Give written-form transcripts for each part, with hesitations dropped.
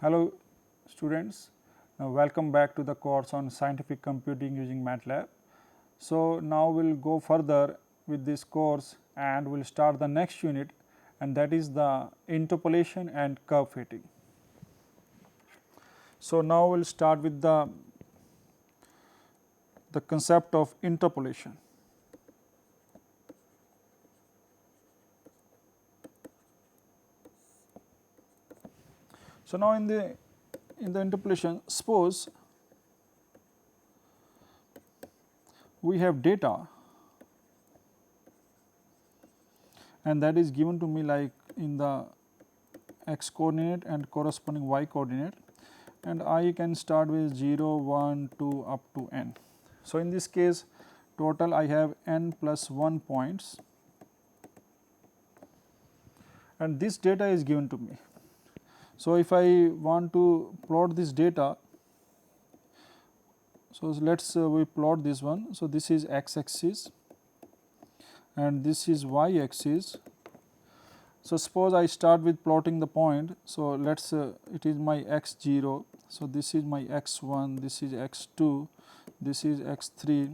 Hello students, welcome back to the course on scientific computing using MATLAB. So, now we will go further with this course and we will start the next unit, and that is the interpolation and curve fitting. So, now we will start with the concept of interpolation. So, now in the interpolation, suppose we have data and that is given to me like in the x coordinate and corresponding y coordinate, and I can start with 0, 1, 2 up to n. So, in this case total I have n plus 1 points, and this data is given to me. So, if I want to plot this data, so let us we plot this one. So, this is x axis and this is y axis. So, suppose I start with plotting the point. So, let us it is my x 0. So, this is my x 1, this is x 2, this is x 3,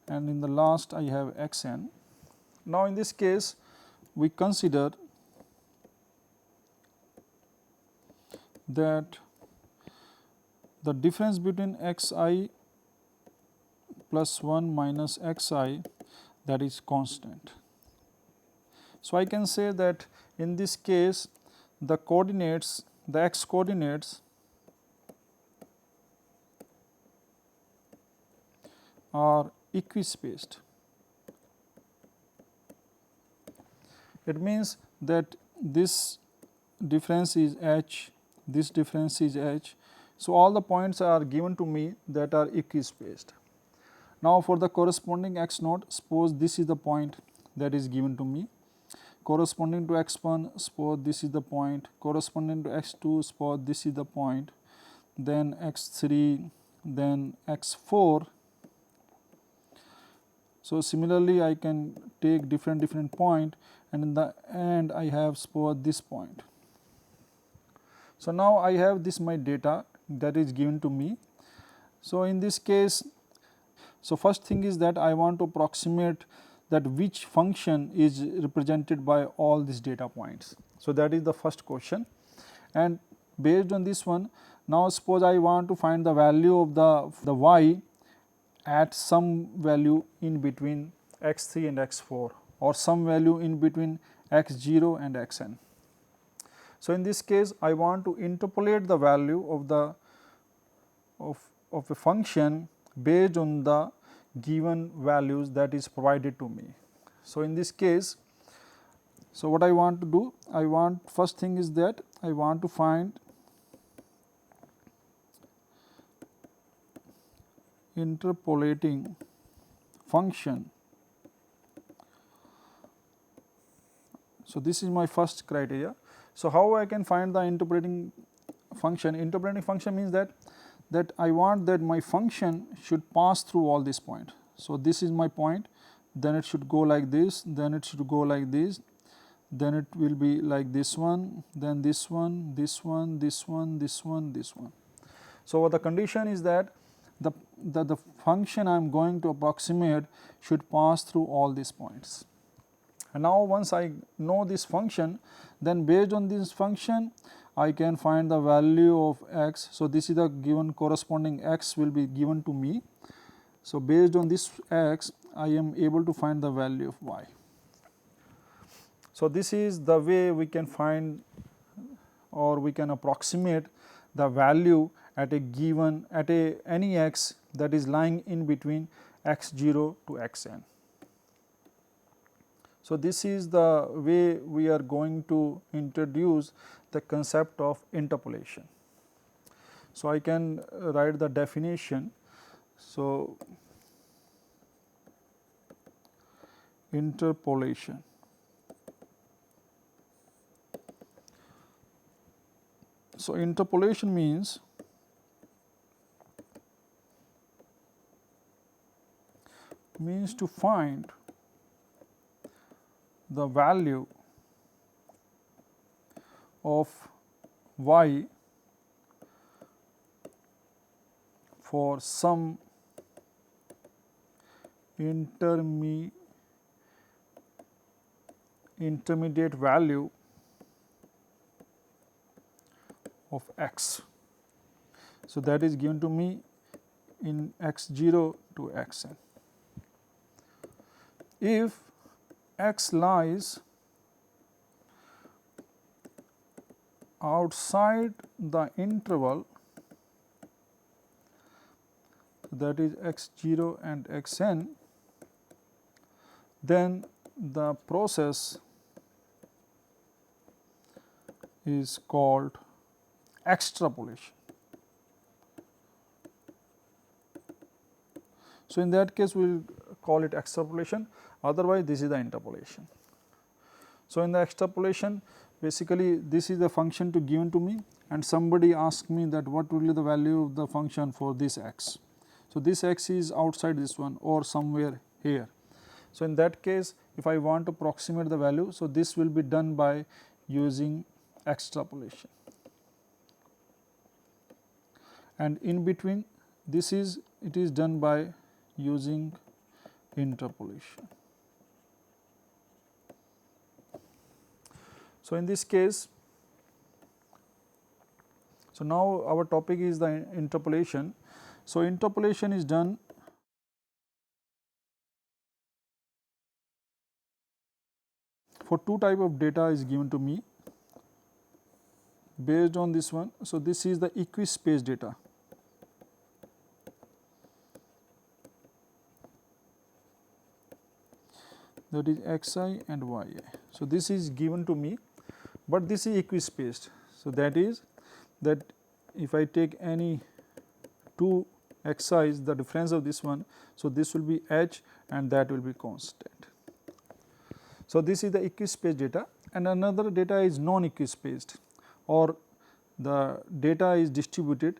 and in the last I have x n. Now, in this case we consider that the difference between x I plus 1 minus x I, that is constant. So, I can say that in this case the coordinates, the x coordinates are equispaced. It means that this difference is h, this difference is h. So, all the points are given to me that are equispaced. Now, for the corresponding x naught, suppose this is the point that is given to me, corresponding to x 1, suppose this is the point, corresponding to x 2, suppose this is the point, then x 3, then x 4. So, similarly I can take different point, and in the end I have suppose this point. So, now I have this my data that is given to me. So, in this case, so first thing is that I want to approximate that which function is represented by all these data points. So, that is the first question, and based on this one, now suppose I want to find the value of the y at some value in between x 3 and x 4, or some value in between x 0 and x n. So, in this case I want to interpolate the value of a function based on the given values that is provided to me. So, in this case, so what I want to do, I want first thing is that I want to find interpolating function. So, this is my first criteria. So, how I can find the interpolating function? Interpolating function means that I want that my function should pass through all these points. So, this is my point, then it should go like this, then it should go like this, then it will be like this one, then this one, this one, this one, this one, this one. So, the condition is that the function I am going to approximate should pass through all these points. And now, once I know this function, then based on this function I can find the value of x. So, this is the given corresponding x will be given to me. So, based on this x I am able to find the value of y. So, this is the way we can find or we can approximate the value at a given at any x that is lying in between x 0 to x n. So, this is the way we are going to introduce the concept of interpolation. So, I can write the definition. So, interpolation. So, interpolation means to find the value of y for some intermediate value of x. So, that is given to me in x0 to xn. If x lies outside the interval, that is x0 and xn, then the process is called extrapolation. So, in that case we will call it extrapolation, otherwise this is the interpolation. So, in the extrapolation, basically this is the function to given to me, and somebody asked me that what will be the value of the function for this x. So, this x is outside this one or somewhere here. So, in that case if I want to approximate the value, so this will be done by using extrapolation, and in between this is it is done by using interpolation. So, in this case, so now our topic is the interpolation. So, interpolation is done for two type of data is given to me based on this one. So, this is the equispaced data. That is xi and yi. So, this is given to me, but this is equispaced. So, that is that if I take any two xi's, the difference of this one, so this will be h and that will be constant. So, this is the equispaced data, and another data is non-equispaced, or the data is distributed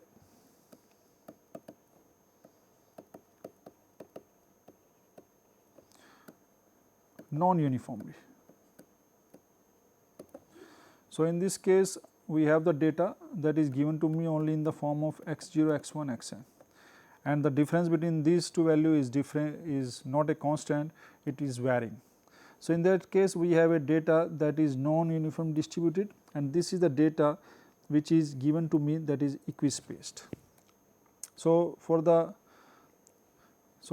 non-uniformly. So, in this case we have the data that is given to me only in the form of x0, x1, xn, and the difference between these two values is different, is not a constant, it is varying. So, in that case we have a data that is non-uniform distributed, and this is the data which is given to me that is equispaced. So,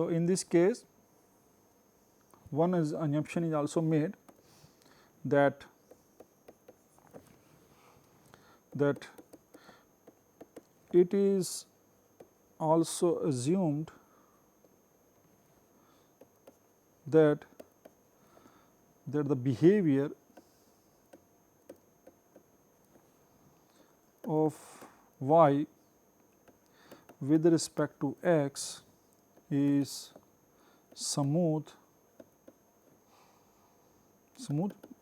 in this case one assumption is also made that it is also assumed that the behavior of y with respect to x is smooth,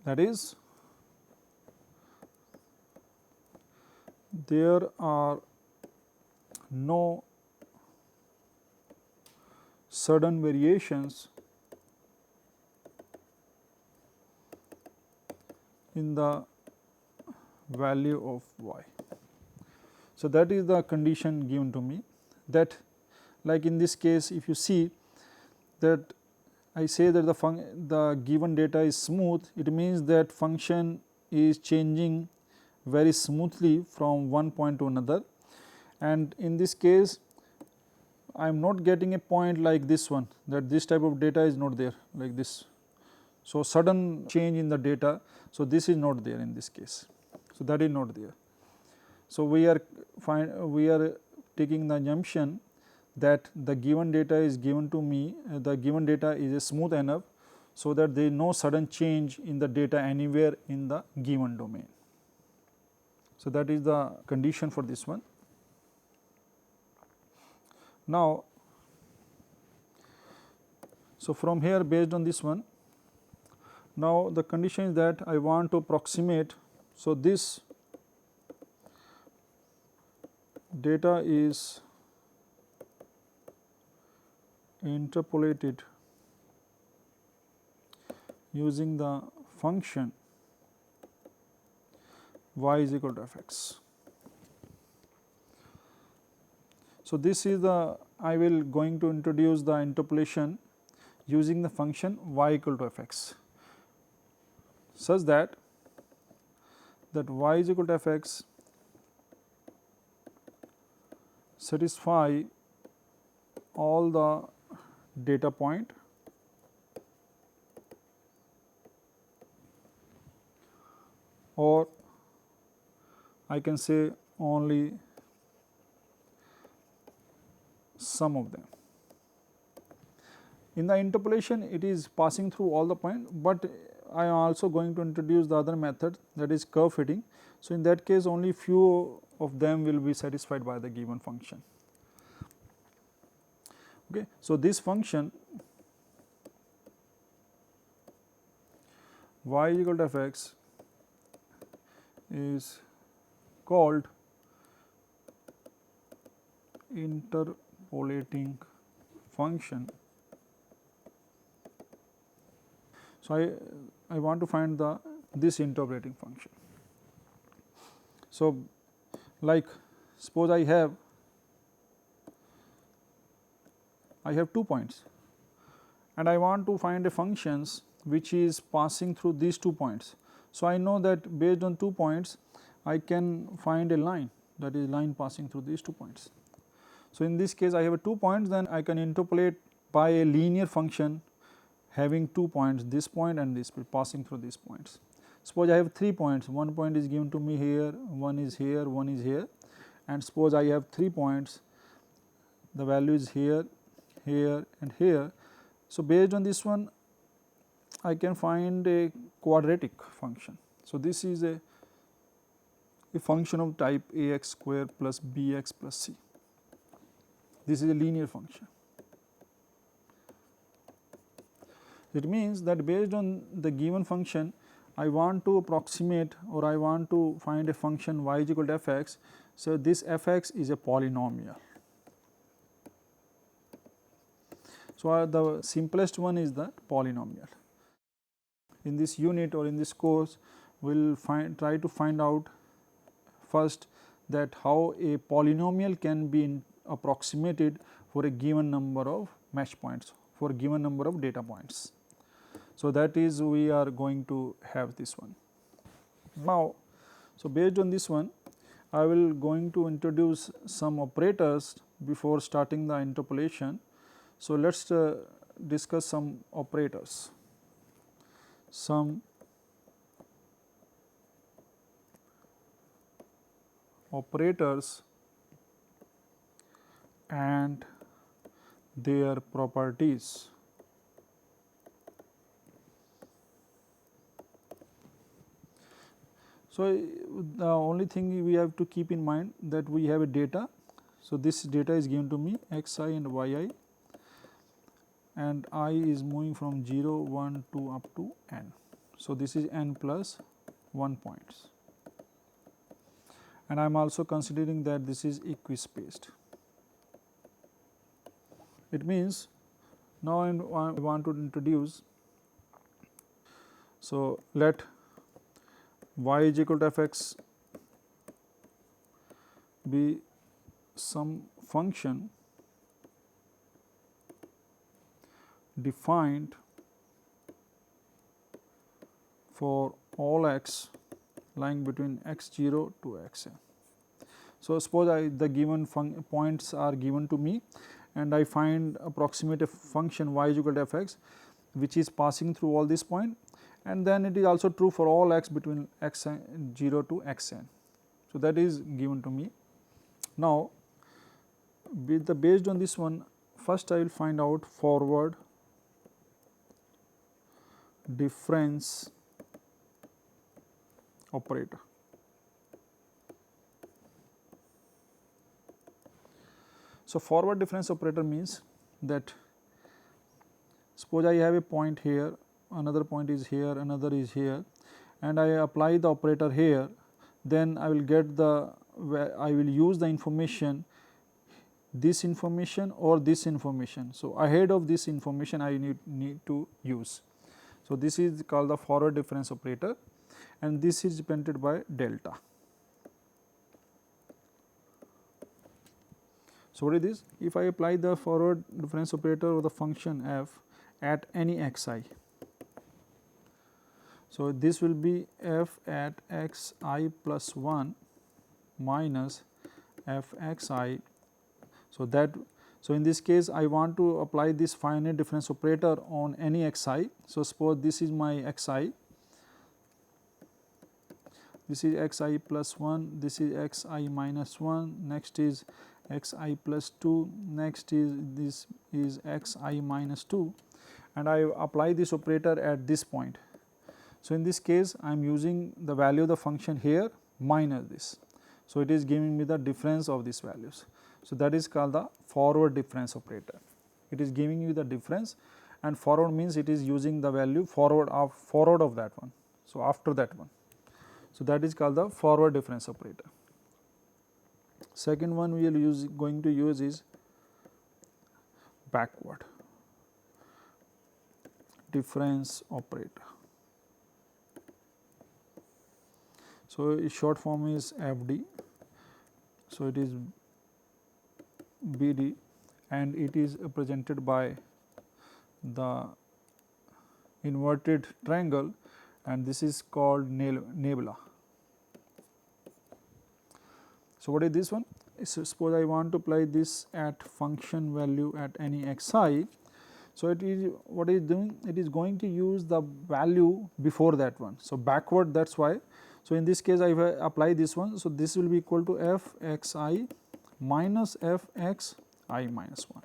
that is there are no sudden variations in the value of y. So, that is the condition given to me, that like in this case if you see that I say that the given data is smooth, it means that function is changing very smoothly from one point to another, and in this case I am not getting a point like this one, that this type of data is not there like this. So, sudden change in the data, so this is not there in this case, so that is not there. So, we are taking the assumption that the given data is given to me, the given data is smooth enough, so that there is no sudden change in the data anywhere in the given domain. So, that is the condition for this one. Now, so from here based on this one, now the condition is that I want to approximate. So, this data is interpolated using the function y is equal to f(x). So, So, this is the I will going to introduce the interpolation using the function y equal to f x, such that y is equal to f x satisfy all the data point or I can say only some of them. In the interpolation it is passing through all the point, but I am also going to introduce the other method, that is curve fitting. So, in that case only few of them will be satisfied by the given function. Okay. So, this function y is equal to f x is called interpolating function. So, I want to find this interpolating function. So, like suppose I have 2 points and I want to find a functions which is passing through these 2 points. So, I know that based on 2 points I can find a line, that is line passing through these 2 points. So, in this case I have 2 points, then I can interpolate by a linear function having 2 points, this point and this passing through these points. Suppose I have 3 points, one point is given to me here, one is here, one is here, and suppose I have 3 points, the value is here, here and here. So, based on this one I can find a quadratic function. So, this is a function of type ax square plus bx plus c. This is a linear function. It means that based on the given function I want to approximate or I want to find a function y is equal to f x. So, this f x is a polynomial. So, the simplest one is the polynomial. In this unit or in this course we will try to find out first that how a polynomial can be approximated for a given number of mesh points, for a given number of data points. So, that is we are going to have this one. Now, so based on this one I will going to introduce some operators before starting the interpolation. So, let us discuss some operators. Some operators and their properties. So, the only thing we have to keep in mind that we have a data. So, this data is given to me x I and y I, and I is moving from 0, 1, 2 up to n. So, this is n plus 1 points, and I am also considering that this is equispaced. It means now I want to introduce. So, let y is equal to f x be some function defined for all x lying between x0 to xn. So, suppose the given points are given to me and I find approximate a function y is equal to f x which is passing through all these points, and then it is also true for all x between x0 to xn. So, that is given to me. Now, based on this one, first I will find out forward difference operator. So, forward difference operator means that suppose I have a point here, another point is here, another is here, and I apply the operator here, then I will get I will use the information, this information or this information. So, ahead of this information I need to use. So, this is called the forward difference operator, and this is represented by delta. So, what is this? If I apply the forward difference operator over the function f at any xi, so this will be f at xi plus 1 minus f xi. So, in this case I want to apply this finite difference operator on any xi. So, suppose this is my xi, this is xi plus 1, this is xi minus 1, next is xi plus 2, next is this is xi minus 2, and I apply this operator at this point. So, in this case I am using the value of the function here minus this. So, it is giving me the difference of these values. So, that is called the forward difference operator. It is giving you the difference, and forward means it is using the value forward of that one. So, after that one. So, that is called the forward difference operator. Second one we are going to use is backward difference operator. So, its short form is FD. So, it is BD and it is represented by the inverted triangle, and this is called nebula. So, what is this one? So, suppose I want to apply this at function value at any xi. So, it is what it is doing? It is going to use the value before that one. So, backward, that is why. So, in this case I apply this one. So, this will be equal to f xi minus f xi minus 1.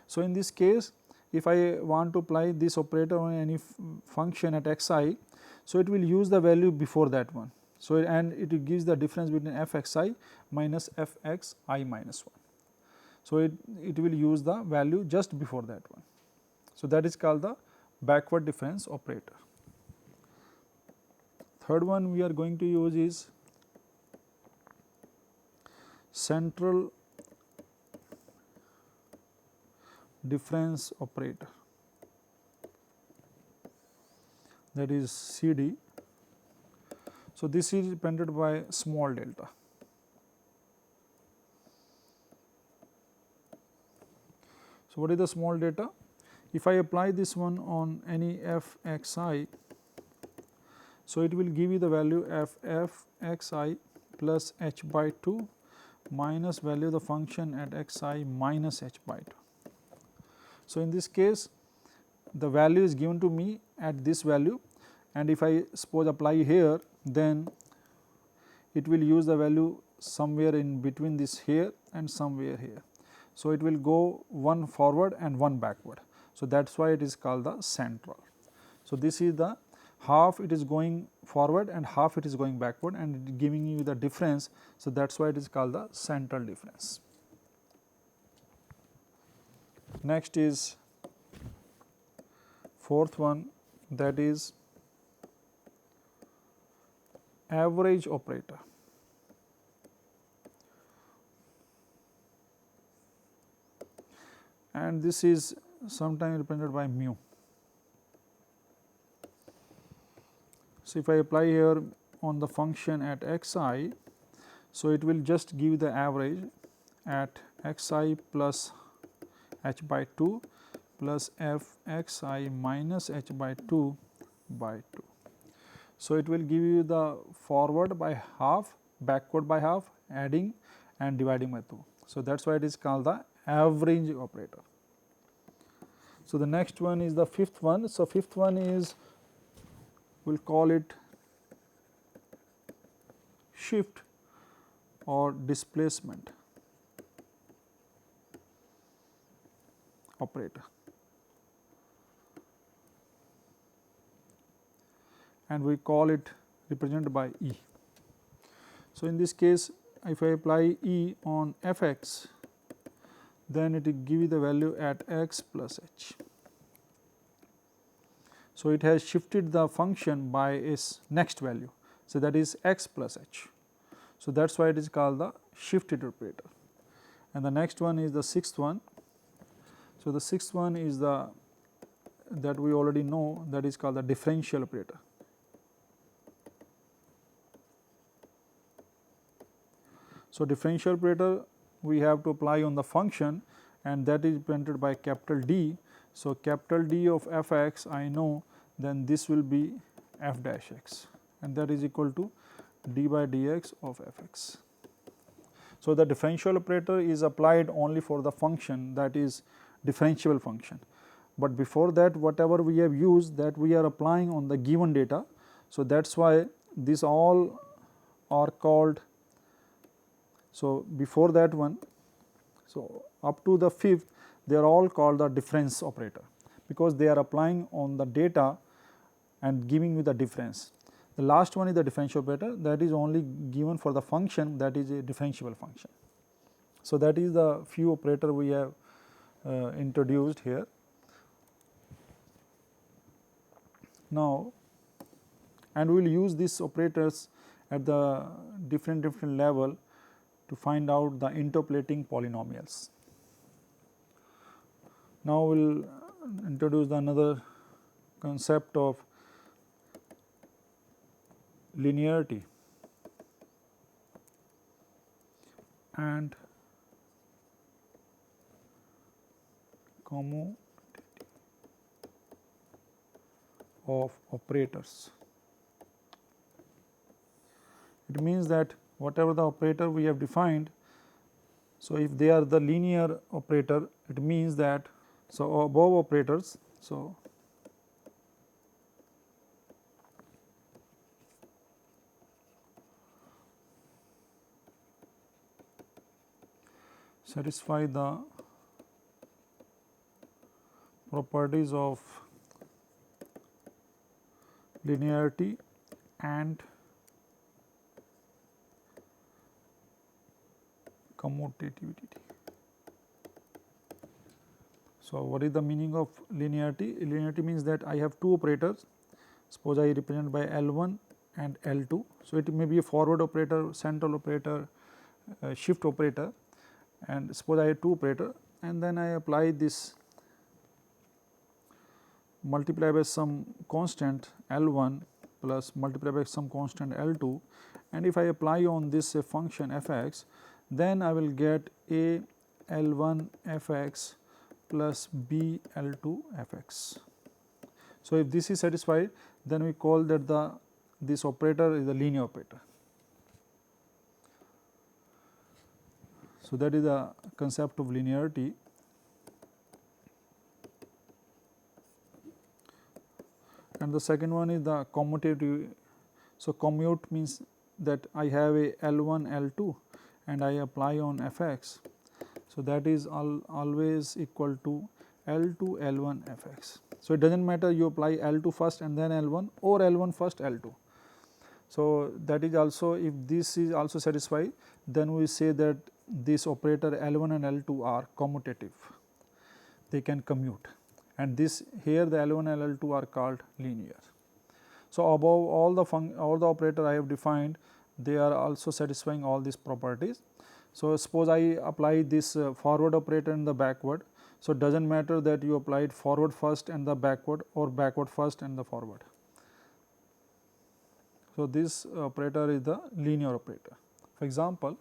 So, in this case if I want to apply this operator on any function at xi, so it will use the value before that one. So, and it gives the difference between f xi minus f xi minus 1. So, it will use the value just before that one. So, that is called the backward difference operator. Third one we are going to use is central difference operator, that is CD. So, this is represented by small delta. So, what is the small delta? If I apply this one on any f xi, so it will give you the value f xi plus h by 2 minus value of the function at xi minus h by 2. So, in this case the value is given to me at this value, and if I suppose apply here, then it will use the value somewhere in between this here and somewhere here. So, it will go one forward and one backward. So, that is why it is called the central. So, this is the half it is going forward and half it is going backward, and it is giving you the difference. So, that is why it is called the central difference. Next is fourth one, that is average operator. And this is sometimes represented by mu. So, if I apply here on the function at xi, so it will just give the average at xi plus h by 2 plus f xi minus h by 2 by 2. So, it will give you the forward by half, backward by half, adding and dividing by 2. So, that is why it is called the average operator. So, the next one is the fifth one. So, fifth one is, we will call it shift or displacement operator, and we call it represented by E. So, in this case if I apply E on f x, then it will give you the value at x plus h. So, it has shifted the function by its next value. So, that is x plus h. So, that is why it is called the shifted operator. And the next one is the sixth one. So, the sixth one is the that we already know, that is called the differential operator. So, differential operator we have to apply on the function, and that is represented by capital D. So, capital D of f x I know, then this will be f dash x, and that is equal to d by dx of f x. So, the differential operator is applied only for the function, that is differentiable function, but before that whatever we have used, that we are applying on the given data. So, that is why these all are called, so before that one, so up to the fifth, they are all called the difference operator, because they are applying on the data and giving you the difference. The last one is the differential operator, that is only given for the function, that is a differentiable function. So, that is the few operator we have introduced here. Now, and we will use these operators at the different level to find out the interpolating polynomials. Now, we will introduce the another concept of linearity and commutativity of operators. It means that whatever the operator we have defined, so if they are the linear operator, it means that, so above operators, so satisfy the properties of linearity and commutativity. So, what is the meaning of linearity? Linearity means that I have two operators, suppose I represent by L1 and L2. So, it may be a forward operator, central operator, shift operator, and suppose I have two operator, and then I apply this multiply by some constant L1 plus multiply by some constant L2, and if I apply on this function f x, then I will get a L1 f x plus b L2 f x. So, if this is satisfied, then we call that this operator is a linear operator. So, that is the concept of linearity. And the second one is the commutative. So, commute means that I have a L1 L2 and I apply on f x. So, that is always equal to L2 L1 f x. So, it does not matter you apply L2 first and then L1 or L1 first L2. So, that is also, if this is also satisfied, then we say that this operator L1 and L2 are commutative, they can commute, and this here the L1 and L2 are called linear. So, above all the operator I have defined, they are also satisfying all these properties. So, suppose I apply this forward operator and the backward. So, it does not matter that you applied forward first and the backward or backward first and the forward. So, this operator is the linear operator. For example,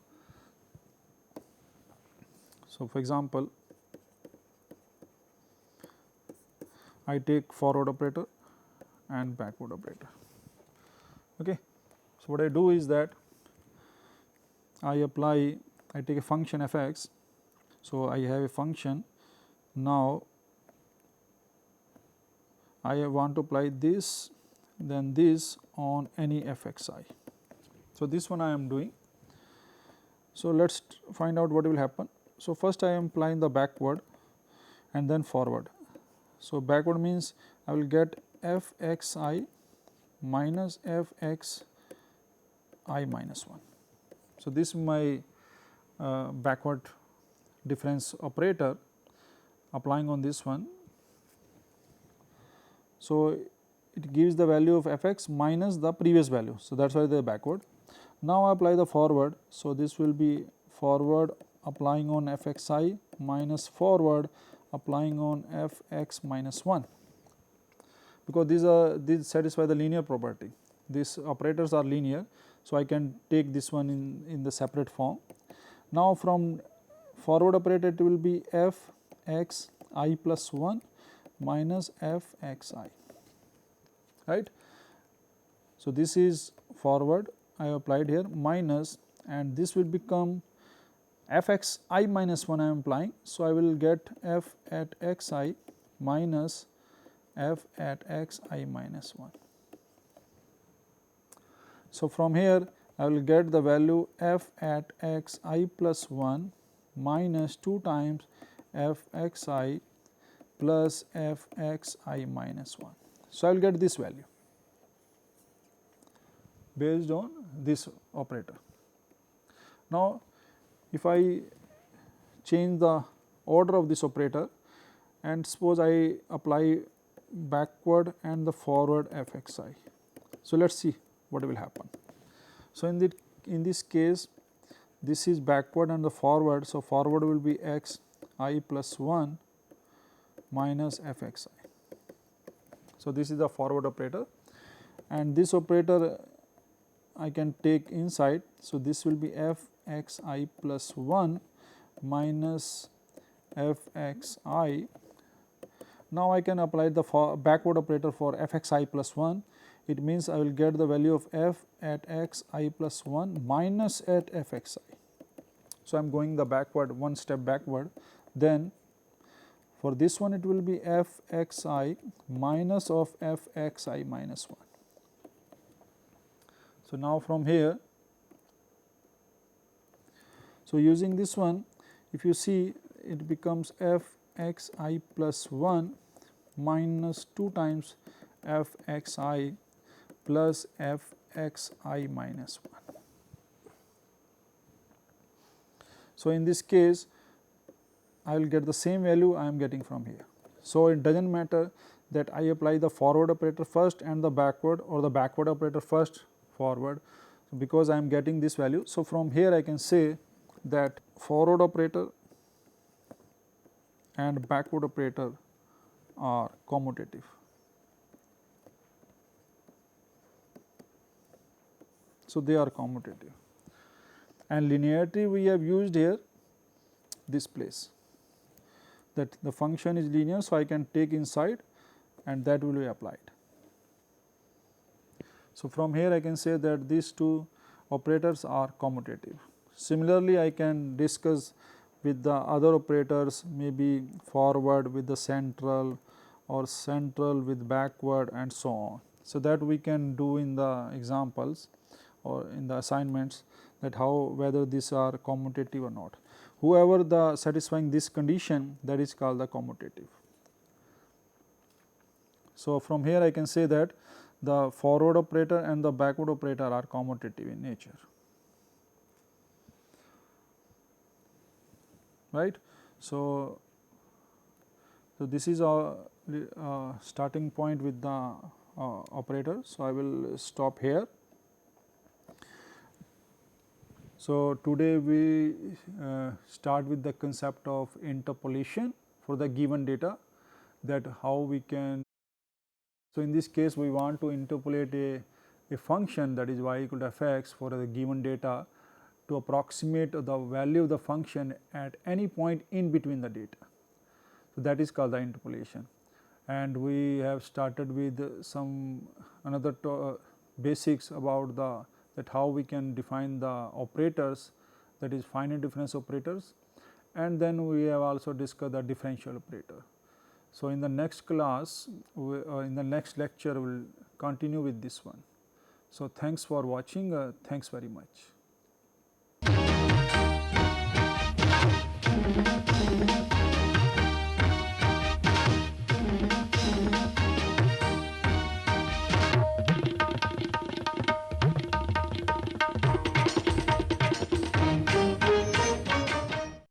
I take forward operator and backward operator. Okay. So, what I do is that I take a function f x. So, I have a function. Now, I want to apply this, then this on any f x I. So, this one I am doing. So, let us find out what will happen. So, first I am applying the backward and then forward. So, backward means I will get f x I minus f x I minus 1. So, this is my backward difference operator applying on this one. So, it gives the value of f x minus the previous value. So, that is why they are backward. Now, I apply the forward. So, this will be forward applying on f x I minus forward applying on f x minus 1, because these satisfy the linear property. These operators are linear. So, I can take this one in the separate form. Now, from forward operator it will be f x I plus 1 minus f x I, right. So, this is forward I applied here minus, and this will become f x I minus 1 I am applying. So, I will get f at x I minus f at x I minus 1. So, from here I will get the value f at x I plus 1 minus 2 times f x I plus f x I minus 1. So, I will get this value based on this operator. Now, if I change the order of this operator and suppose I apply backward and the forward f x I. So, let us see what will happen. So, in this case this is backward and the forward. So, forward will be x I plus 1 minus f x I. So, this is the forward operator, and this operator I can take inside. So, this will be f x I plus 1 minus f x I. Now, I can apply the backward operator for f x I plus 1. It means I will get the value of f at x I plus 1 minus at f x I. So, I am going the backward, one step backward. Then for this one it will be f x I minus of f x I minus 1. So, now from here, so using this one, if you see it becomes f x I plus 1 minus 2 times f x I plus f x I minus 1. So, in this case I will get the same value I am getting from here. So, it does not matter that I apply the forward operator first and the backward, or the backward operator first forward, because I am getting this value. So, from here I can say that forward operator and backward operator are commutative. So, they are commutative, and linearity we have used here this place, that the function is linear. So, I can take inside and that will be applied. So, from here I can say that these two operators are commutative. Similarly, I can discuss with the other operators, maybe forward with the central or central with backward and so on. So, that we can do in the examples or in the assignments, that how whether these are commutative or not. Whoever the satisfying this condition, that is called the commutative. So, from here I can say that the forward operator and the backward operator are commutative in nature, right. So, this is our starting point with the operator. So, I will stop here. So, today we start with the concept of interpolation for the given data, that how we can. So, in this case we want to interpolate a function, that is y equal to f x, for the given data to approximate the value of the function at any point in between the data. So, that is called the interpolation, and we have started with some another basics about the that how we can define the operators, that is finite difference operators, and then we have also discussed the differential operator. So, in the next class, in the next lecture we will continue with this one. So, thanks for watching, thanks very much.